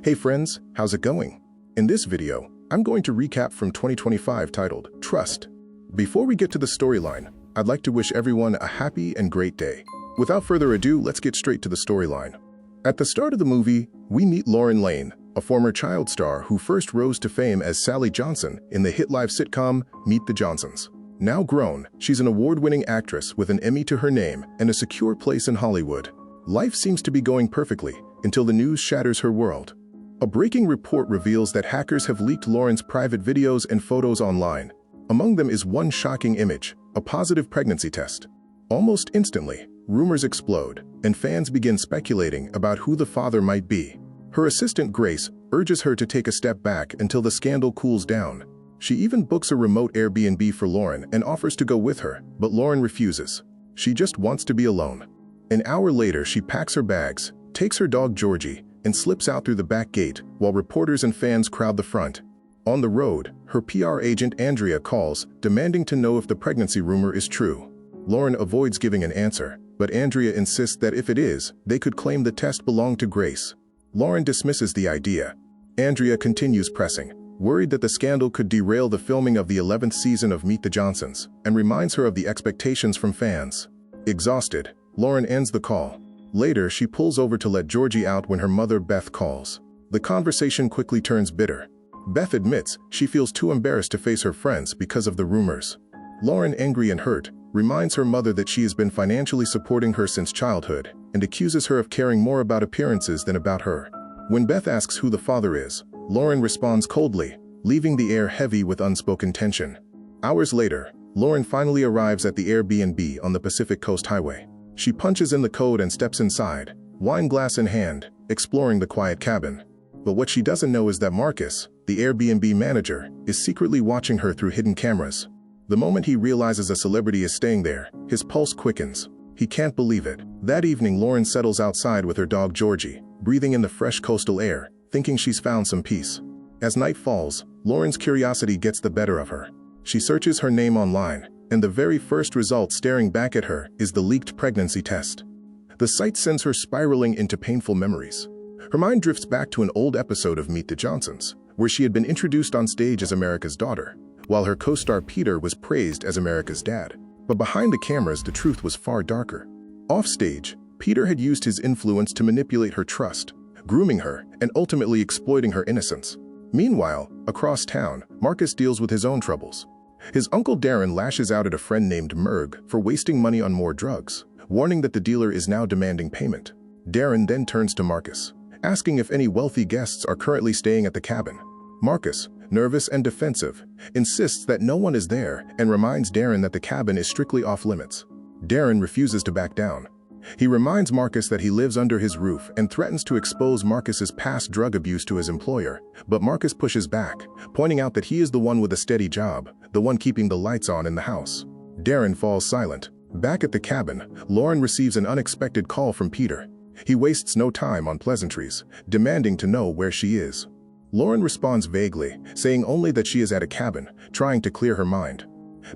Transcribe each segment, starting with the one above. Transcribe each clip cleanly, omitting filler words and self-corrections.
Hey friends, how's it going? In this video, I'm going to recap from 2025 titled Trust. Before we get to the storyline, I'd like to wish everyone a happy and great day. Without further ado, let's get straight to the storyline. At the start of the movie, we meet Lauren Lane, a former child star who first rose to fame as Sally Johnson in the hit live sitcom Meet the Johnsons. Now grown, she's an award-winning actress with an Emmy to her name and a secure place in Hollywood. Life seems to be going perfectly until the news shatters her world. A breaking report reveals that hackers have leaked Lauren's private videos and photos online. Among them is one shocking image, a positive pregnancy test. Almost instantly, rumors explode, and fans begin speculating about who the father might be. Her assistant Grace urges her to take a step back until the scandal cools down. She even books a remote Airbnb for Lauren and offers to go with her, but Lauren refuses. She just wants to be alone. An hour later, she packs her bags, takes her dog Georgie, and slips out through the back gate while reporters and fans crowd the front. On the road, her PR agent Andrea calls, demanding to know if the pregnancy rumor is true. Lauren avoids giving an answer, but Andrea insists that if it is, they could claim the test belonged to Grace. Lauren dismisses the idea. Andrea continues pressing, worried that the scandal could derail the filming of the 11th season of Meet the Johnsons, and reminds her of the expectations from fans. Exhausted, Lauren ends the call. Later, she pulls over to let Georgie out when her mother Beth calls. The conversation quickly turns bitter. Beth admits she feels too embarrassed to face her friends because of the rumors. Lauren, angry and hurt, reminds her mother that she has been financially supporting her since childhood and accuses her of caring more about appearances than about her. When Beth asks who the father is, Lauren responds coldly, leaving the air heavy with unspoken tension. Hours later, Lauren finally arrives at the Airbnb on the Pacific Coast Highway. She punches in the code and steps inside, wine glass in hand, exploring the quiet cabin. But what she doesn't know is that Marcus, the Airbnb manager, is secretly watching her through hidden cameras. The moment he realizes a celebrity is staying there, his pulse quickens. He can't believe it. That evening, Lauren settles outside with her dog Georgie, breathing in the fresh coastal air, thinking she's found some peace. As night falls, Lauren's curiosity gets the better of her. She searches her name online, and the very first result staring back at her is the leaked pregnancy test. The sight sends her spiraling into painful memories. Her mind drifts back to an old episode of Meet the Johnsons, where she had been introduced on stage as America's daughter, while her co-star Peter was praised as America's dad. But behind the cameras, the truth was far darker. Offstage, Peter had used his influence to manipulate her trust, grooming her and ultimately exploiting her innocence. Meanwhile, across town, Marcus deals with his own troubles. His uncle Darren lashes out at a friend named Merg for wasting money on more drugs, warning that the dealer is now demanding payment. Darren then turns to Marcus, asking if any wealthy guests are currently staying at the cabin. Marcus, nervous and defensive, insists that no one is there and reminds Darren that the cabin is strictly off-limits. Darren refuses to back down. He reminds Marcus that he lives under his roof and threatens to expose Marcus's past drug abuse to his employer, but Marcus pushes back, pointing out that he is the one with a steady job, the one keeping the lights on in the house. Darren falls silent. Back at the cabin, Lauren receives an unexpected call from Peter. He wastes no time on pleasantries, demanding to know where she is. Lauren responds vaguely, saying only that she is at a cabin, trying to clear her mind.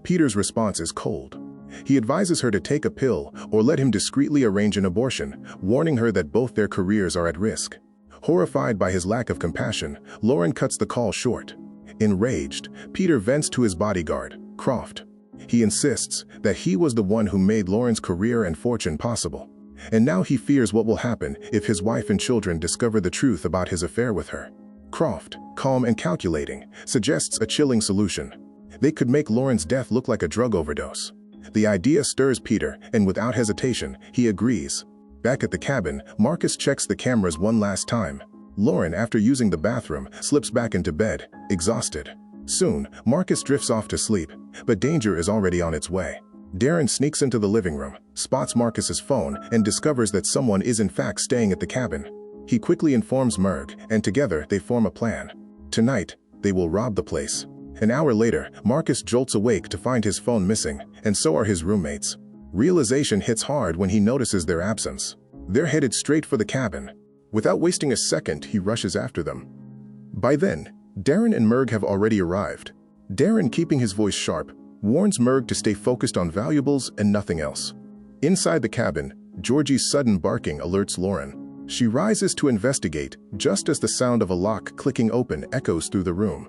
Peter's response is cold. He advises her to take a pill or let him discreetly arrange an abortion, warning her that both their careers are at risk. Horrified by his lack of compassion, Lauren cuts the call short. Enraged, Peter vents to his bodyguard, Croft. He insists that he was the one who made Lauren's career and fortune possible. And now he fears what will happen if his wife and children discover the truth about his affair with her. Croft, calm and calculating, suggests a chilling solution. They could make Lauren's death look like a drug overdose. The idea stirs Peter, and without hesitation, he agrees. Back at the cabin, Marcus checks the cameras one last time. Lauren, after using the bathroom, slips back into bed, exhausted. Soon, Marcus drifts off to sleep, but danger is already on its way. Darren sneaks into the living room, spots Marcus's phone, and discovers that someone is in fact staying at the cabin. He quickly informs Merg, and together they form a plan. Tonight, they will rob the place. An hour later, Marcus jolts awake to find his phone missing, and so are his roommates. Realization hits hard when he notices their absence. They're headed straight for the cabin. Without wasting a second, he rushes after them. By then, Darren and Merg have already arrived. Darren, keeping his voice sharp, warns Merg to stay focused on valuables and nothing else. Inside the cabin, Georgie's sudden barking alerts Lauren. She rises to investigate just as the sound of a lock clicking open echoes through the room.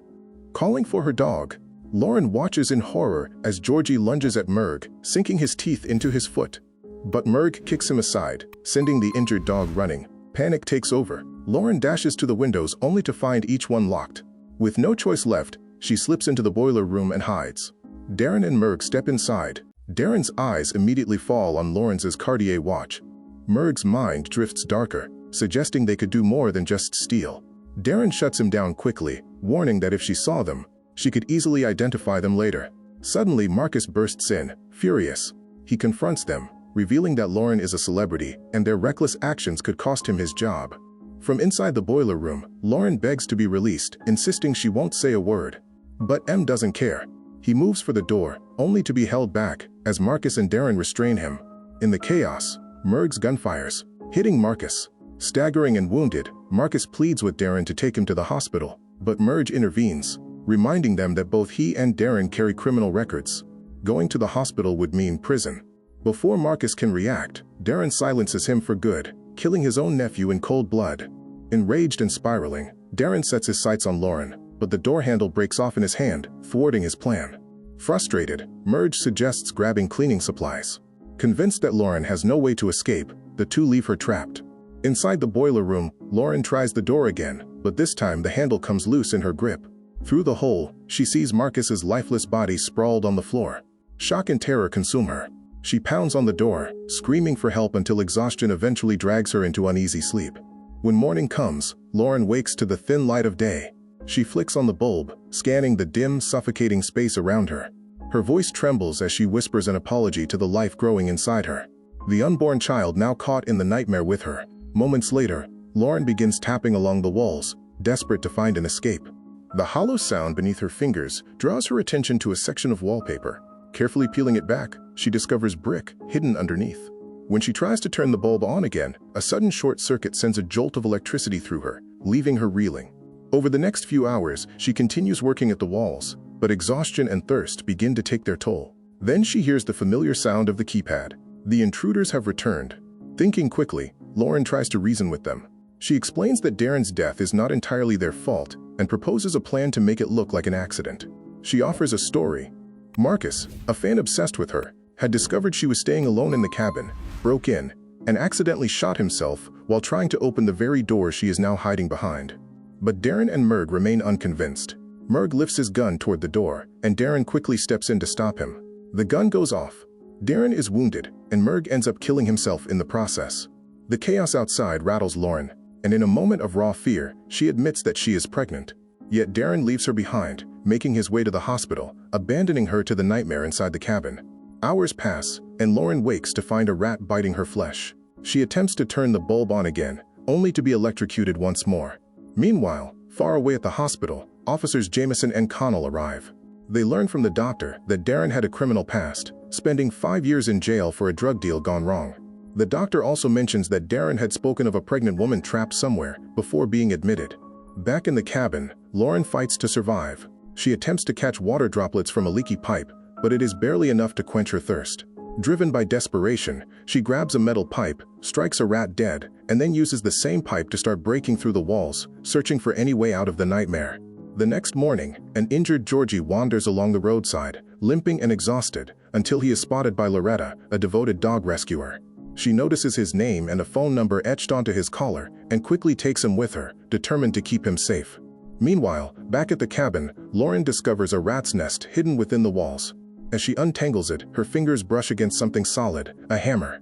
Calling for her dog, Lauren watches in horror as Georgie lunges at Merg, sinking his teeth into his foot. But Merg kicks him aside, sending the injured dog running. Panic takes over. Lauren dashes to the windows only to find each one locked. With no choice left, she slips into the boiler room and hides. Darren and Merg step inside. Darren's eyes immediately fall on Lawrence's Cartier watch. Merg's mind drifts darker, suggesting they could do more than just steal. Darren shuts him down quickly, warning that if she saw them, she could easily identify them later. Suddenly, Marcus bursts in, furious. He confronts them, revealing that Lauren is a celebrity and their reckless actions could cost him his job. From inside the boiler room, Lauren begs to be released, insisting she won't say a word. But M doesn't care. He moves for the door, only to be held back as Marcus and Darren restrain him. In the chaos, Merg's gun fires, hitting Marcus. Staggering and wounded, Marcus pleads with Darren to take him to the hospital, but Merg intervenes, reminding them that both he and Darren carry criminal records. Going to the hospital would mean prison. Before Marcus can react, Darren silences him for good, killing his own nephew in cold blood. Enraged and spiraling, Darren sets his sights on Lauren, but the door handle breaks off in his hand, thwarting his plan. Frustrated, Merg suggests grabbing cleaning supplies. Convinced that Lauren has no way to escape, the two leave her trapped. Inside the boiler room, Lauren tries the door again, but this time the handle comes loose in her grip. Through the hole, she sees Marcus's lifeless body sprawled on the floor. Shock and terror consume her. She pounds on the door, screaming for help until exhaustion eventually drags her into uneasy sleep. When morning comes, Lauren wakes to the thin light of day. She flicks on the bulb, scanning the dim, suffocating space around her. Her voice trembles as she whispers an apology to the life growing inside her. The unborn child now caught in the nightmare with her. Moments later, Lauren begins tapping along the walls, desperate to find an escape. The hollow sound beneath her fingers draws her attention to a section of wallpaper. Carefully peeling it back, she discovers brick hidden underneath. When she tries to turn the bulb on again, a sudden short circuit sends a jolt of electricity through her, leaving her reeling. Over the next few hours, she continues working at the walls, but exhaustion and thirst begin to take their toll. Then she hears the familiar sound of the keypad. The intruders have returned. Thinking quickly, Lauren tries to reason with them. She explains that Darren's death is not entirely their fault and proposes a plan to make it look like an accident. She offers a story. Marcus, a fan obsessed with her, had discovered she was staying alone in the cabin, broke in, and accidentally shot himself while trying to open the very door she is now hiding behind. But Darren and Merg remain unconvinced. Merg lifts his gun toward the door, and Darren quickly steps in to stop him. The gun goes off. Darren is wounded, and Merg ends up killing himself in the process. The chaos outside rattles Lauren, and in a moment of raw fear, she admits that she is pregnant. Yet Darren leaves her behind, making his way to the hospital, abandoning her to the nightmare inside the cabin. Hours pass, and Lauren wakes to find a rat biting her flesh. She attempts to turn the bulb on again, only to be electrocuted once more. Meanwhile, far away at the hospital, officers Jameson and Connell arrive. They learn from the doctor that Darren had a criminal past, spending 5 years in jail for a drug deal gone wrong. The doctor also mentions that Darren had spoken of a pregnant woman trapped somewhere before being admitted. Back in the cabin, Lauren fights to survive. She attempts to catch water droplets from a leaky pipe, but it is barely enough to quench her thirst. Driven by desperation, she grabs a metal pipe, strikes a rat dead, and then uses the same pipe to start breaking through the walls, searching for any way out of the nightmare. The next morning, an injured Georgie wanders along the roadside, limping and exhausted, until he is spotted by Loretta, a devoted dog rescuer. She notices his name and a phone number etched onto his collar and quickly takes him with her, determined to keep him safe. Meanwhile, back at the cabin, Lauren discovers a rat's nest hidden within the walls. As she untangles it, her fingers brush against something solid, a hammer.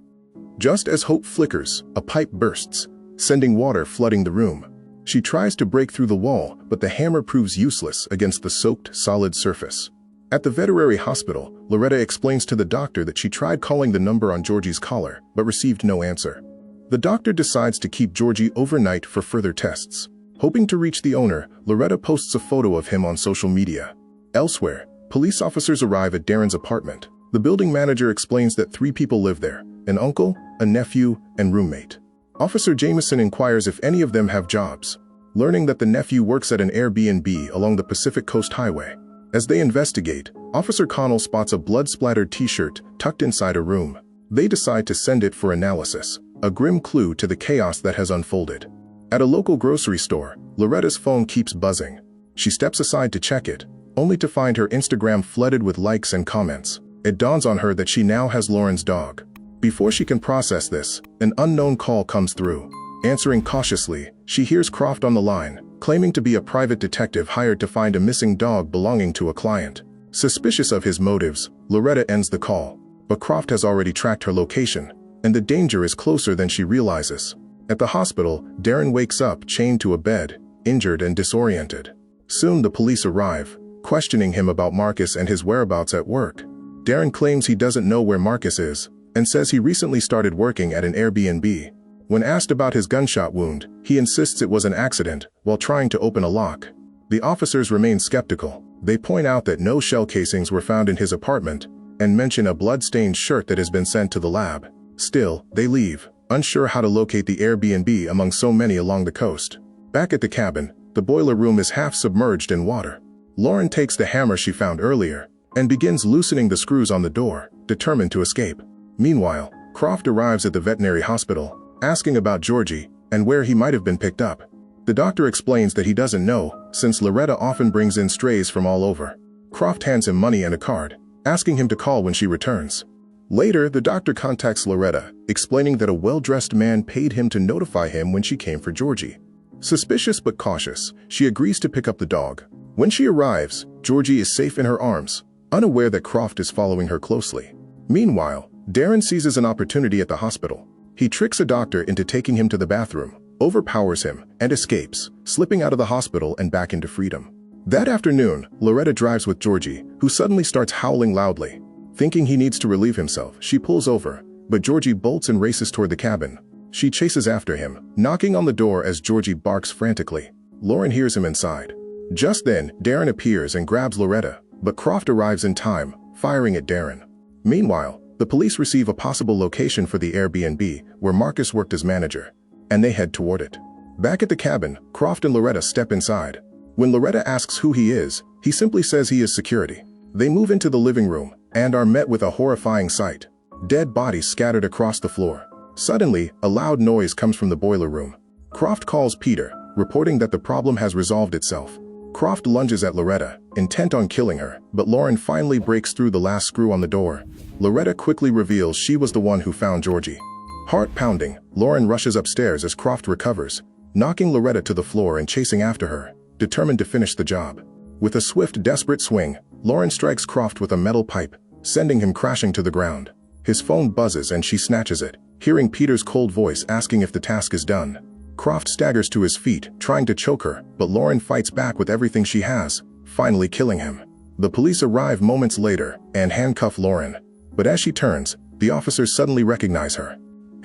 Just as hope flickers, a pipe bursts, sending water flooding the room. She tries to break through the wall, but the hammer proves useless against the soaked, solid surface. At the veterinary hospital, Loretta explains to the doctor that she tried calling the number on Georgie's collar, but received no answer. The doctor decides to keep Georgie overnight for further tests. Hoping to reach the owner, Loretta posts a photo of him on social media. Elsewhere, police officers arrive at Darren's apartment. The building manager explains that 3 people live there, an uncle, a nephew, and roommate. Officer Jameson inquires if any of them have jobs, learning that the nephew works at an Airbnb along the Pacific Coast Highway. As they investigate, Officer Connell spots a blood-splattered t-shirt tucked inside a room. They decide to send it for analysis. a grim clue to the chaos that has unfolded. At a local grocery store, Loretta's phone keeps buzzing. She steps aside to check it, only to find her Instagram flooded with likes and comments. It dawns on her that she now has Lauren's dog. Before she can process this, an unknown call comes through. Answering cautiously, she hears Croft on the line, claiming to be a private detective hired to find a missing dog belonging to a client. Suspicious of his motives, Loretta ends the call. But Croft has already tracked her location, and the danger is closer than she realizes. At the hospital, Darren wakes up chained to a bed, injured and disoriented. Soon the police arrive, questioning him about Marcus and his whereabouts at work. Darren claims he doesn't know where Marcus is, and says he recently started working at an Airbnb. When asked about his gunshot wound, he insists it was an accident while trying to open a lock. The officers remain skeptical. They point out that no shell casings were found in his apartment and mention a blood-stained shirt that has been sent to the lab. Still, they leave, unsure how to locate the Airbnb among so many along the coast. Back at the cabin, the boiler room is half submerged in water. Lauren takes the hammer she found earlier and begins loosening the screws on the door, determined to escape. Meanwhile, Croft arrives at the veterinary hospital, asking about Georgie and where he might have been picked up. The doctor explains that he doesn't know, since Loretta often brings in strays from all over. Croft hands him money and a card, asking him to call when she returns. Later, the doctor contacts Loretta, explaining that a well-dressed man paid him to notify him when she came for Georgie. Suspicious but cautious, she agrees to pick up the dog. When she arrives, Georgie is safe in her arms, unaware that Croft is following her closely. Meanwhile, Darren seizes an opportunity at the hospital. He tricks a doctor into taking him to the bathroom, overpowers him, and escapes, slipping out of the hospital and back into freedom. That afternoon, Loretta drives with Georgie, who suddenly starts howling loudly. Thinking he needs to relieve himself, she pulls over, but Georgie bolts and races toward the cabin. She chases after him, knocking on the door as Georgie barks frantically. Lauren hears him inside. Just then, Darren appears and grabs Loretta, but Croft arrives in time, firing at Darren. Meanwhile, the police receive a possible location for the Airbnb, where Marcus worked as manager, and they head toward it. Back at the cabin, Croft and Loretta step inside. When Loretta asks who he is, he simply says he is security. They move into the living room and are met with a horrifying sight. Dead bodies scattered across the floor. Suddenly, a loud noise comes from the boiler room. Croft calls Peter, reporting that the problem has resolved itself. Croft lunges at Loretta, intent on killing her, but Lauren finally breaks through the last screw on the door. Loretta quickly reveals she was the one who found Georgie. Heart pounding, Lauren rushes upstairs as Croft recovers, knocking Loretta to the floor and chasing after her, determined to finish the job. With a swift, desperate swing, Lauren strikes Croft with a metal pipe, sending him crashing to the ground. His phone buzzes and she snatches it, hearing Peter's cold voice asking if the task is done. Croft staggers to his feet, trying to choke her, but Lauren fights back with everything she has, finally killing him. The police arrive moments later and handcuff Lauren, but as she turns, the officers suddenly recognize her.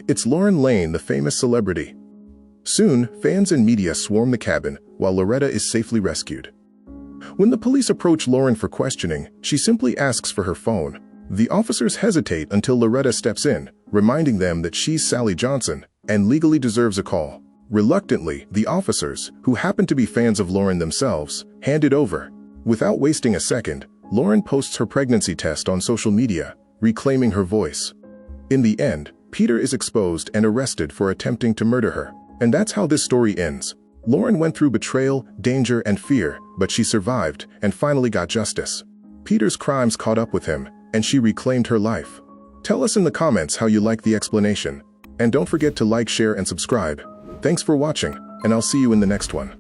It's Lauren Lane, the famous celebrity. Soon, fans and media swarm the cabin while Loretta is safely rescued. When the police approach Lauren for questioning, she simply asks for her phone. The officers hesitate until Loretta steps in, reminding them that she's Sally Johnson and legally deserves a call. Reluctantly, the officers, who happen to be fans of Lauren themselves, hand it over. Without wasting a second, Lauren posts her pregnancy test on social media, reclaiming her voice. In the end, Peter is exposed and arrested for attempting to murder her. And that's how this story ends. Lauren went through betrayal, danger, and fear, but she survived and finally got justice. Peter's crimes caught up with him, and she reclaimed her life. Tell us in the comments how you like the explanation. And don't forget to like, share, and subscribe. Thanks for watching, and I'll see you in the next one.